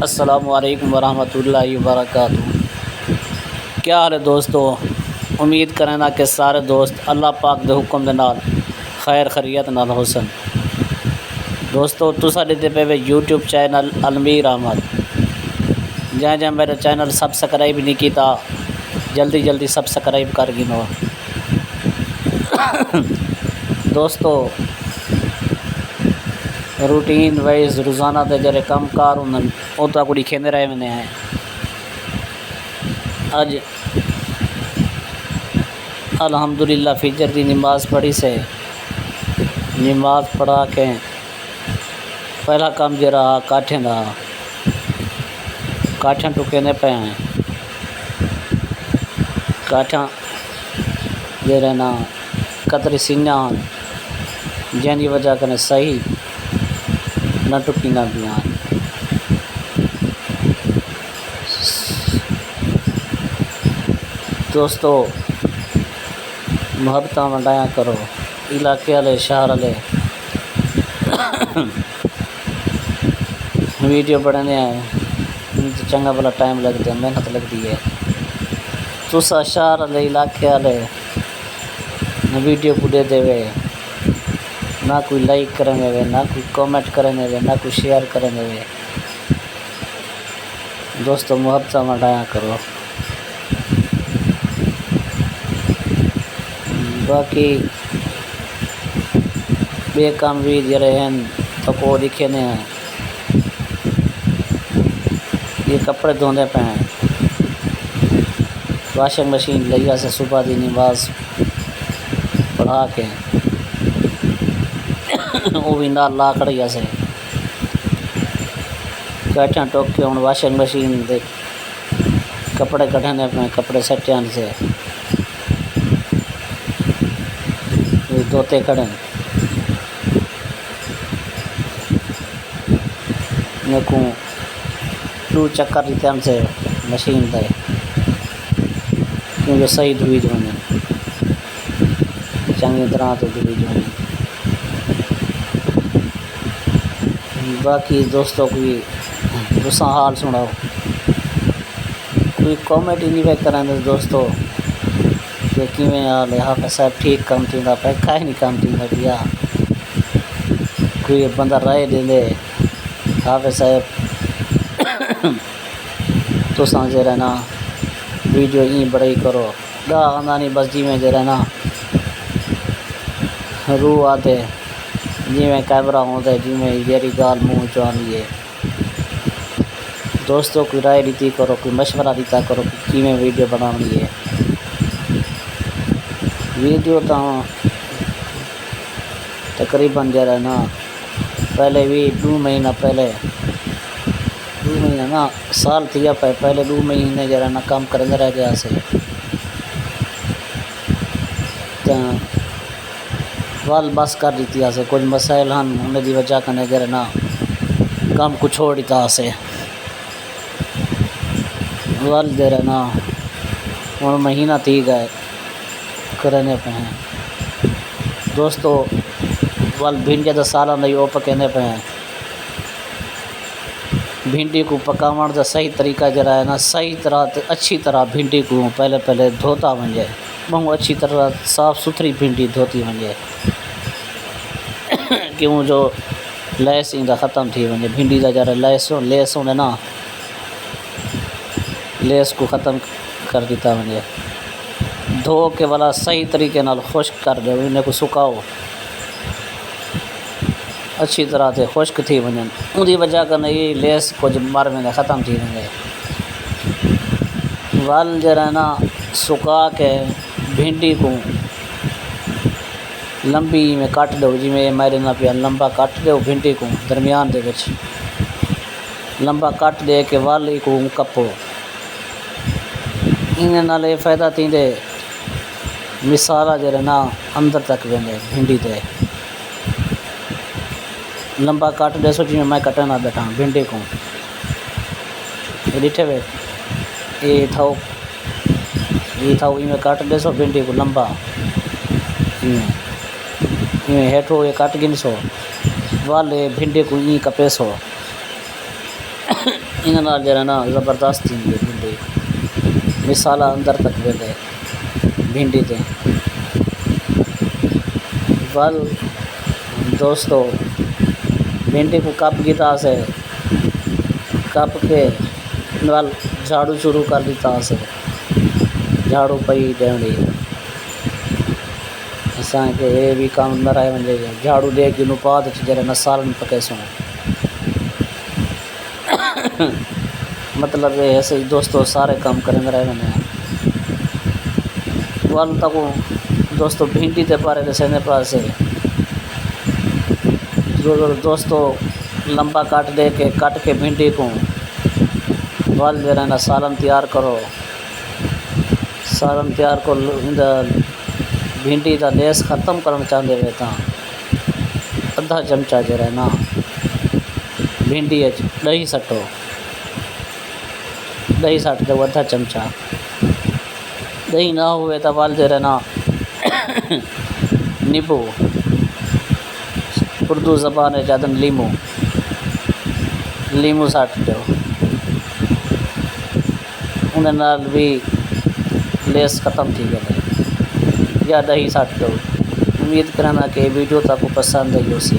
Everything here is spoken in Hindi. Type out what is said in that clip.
अस्सलामु अलैकुम वरहमतुल्लाहि वबरकातुहू। क्या हाल है दोस्तों। उम्मीद करना कि सारे दोस्त अल्लाह पाक दे हुक्म दे नाल खैर खैरियत नाल होसन। दोस्तों तुसा दिते पे यूट्यूब चैनल अलमीर अहमद, जै मेरे चैनल सब्सक्राइब नहीं किया जल्दी जल्दी सब्सक्राइब कर गिनो। दोस्तों रूटीन वाइज रोज़ाना के जरे कम कार होंगे उदा कुछ खेंदे रहे मैंने हैं। अज अल्हम्दुलिल्लाह फिजर की नमाज पढ़ी से, नमाज पढ़ा के पहला काम जरा काठें का काठें टुकेंदे पे हैं। काठा जरा ना कतरी सीना जैसी वजह कने सही न टुकी ना पिया। दोस्तों मुहब्बत वंडाया करो इलाके वाले शहर वाले वीडियो बनाने हैं चंगा भला टाइम लगता है, मेहनत लगती है। तुसा शहर वाले इलाके वाले वीडियो को दे देवे ना कोई लाइक करने वे, ना कोई कमेंट करने वे, ना कोई शेयर करने वे। दोस्तों मुहब्बत वंडाया करो। बाकी बेकाम भी जरे हैं तो को दिखे ने हैं। ये कपड़े धोने पे हैं, वॉशिंग मशीन लिया से सुबह की नमाज पढ़ा के वो भी ना लाकड़िया से काठा टोक के हूँ वॉशिंग मशीन दे कपड़े कढ़ने पे कपड़े सट्यान से धोते खड़े को 2 चक्कर देते हमसे मशीन दे क्योंकि सही धुई जो चंगी तरह तो धुई जो। बाकी दोस्तों कोई तुसा हाल सुनाओ, कोई कॉमेडी नहीं वे करें दोस्तों कि किमें हाल है। हाफिज़ साहब ठीक कम थी पे कहीं नहीं कम थी पिया। कोई बंदा राय दे दे हाफिज़ साहब तुसा जो रहना वीडियो ही बड़ाई करो गा आना नहीं बस जिमें जो रहना रू आते जिमें कैमरा होता जिमें जेरी गाल मुँह चुआनी है। दोस्तों कोई राय दी करो, कोई मशवरा दिता करो कि किमें वीडियो बनानी है। वीडियो तो तकरीबन जरा ना पहले भी 2 महीना पहले 2 महीना ना साल थिया पहले 2 महीने जरा ना काम करते रह गया से वाल बस कर दी से कुछ मसाइल हैं उन्हें की वजह कने जरा ना काम को छोड़ दिता से वाल जरा ना और महीना थी गए करने पे हैं। दोस्तों वाल भिंडी तो साल नहीं वो पकने पे हैं। भिंडी को पकावन का सही तरीका जरा है ना सही तरह अच्छी तरह भिंडी को पहले धोता वजे बहुत अच्छी तरह साफ़ सुथरी भिंडी धोती वजे क्यों जो लैस इंदा ख़त्म थी वजे भिंडी का जरा लेस होने ना लेस को ख़त्म कर दिता वजे। धो के वाला सही तरीके नाल खुश्क कर दो इन्हें को सुकाओ अच्छी तरह से खुश्क थी वजन उनकी वजह करने ये लेस कुछ मर में ख़त्म थी वजे। वाल जरा ना सुका के भिंडी को लंबी में काट दो जिमें मेरे ना पिया लंबा काट दो भिंडी को दरमियान दे विच लंबा काट दे के वाल को कपो इन नाल फ़ायदा थींदे मिसाला जरा ना अंदर तक वेंदे भिंडी दे लंबा काट दे सोची मैं कटना बैठा भिंडी को ॾिठे वे ये थाओ इमें काट दे सो भिंडी को लंबा इमें हेठो ये काट गिन सो वाले भिंडी को ई कपे सो इन्हां नाल जरा ना ज़बरदस्त थी भिंडी मिसाला अंदर तक वेंदे भिंडी ते वल दोस्तों भिंडी को कप गिता से कप के नाल झाड़ू शुरू कर दिता से झाड़ू पई ॾेवणी असांखे ये भी काम न रहे वञे झाड़ू ॾे कि पात जरा न सालन पके सो मतलब ये ऐसे ही दोस्तों सारे काम करें रहे वञे वल तक दोस्तों भिंडी ते पारे दसेने पासे दोस्तों लंबा काट दे के काट के भिंडी को वल जरा ना सालन तैयार करो सालन तैयार को भिंडी का लेस ख़त्म करना चाहते वे तो अद्धा चमचा जरा ना भिंडी दही सटो दही सट दो अद्धा चमचा दही ना हुए तो वाल जरा ना नींबू उर्दू ज़बान है ज़्यादा लीमू सट दो उन नाल भी लेस ख़त्म थी गए या दही सट दो। उम्मीद करना कि वीडियो तक पसंद आई हो सी।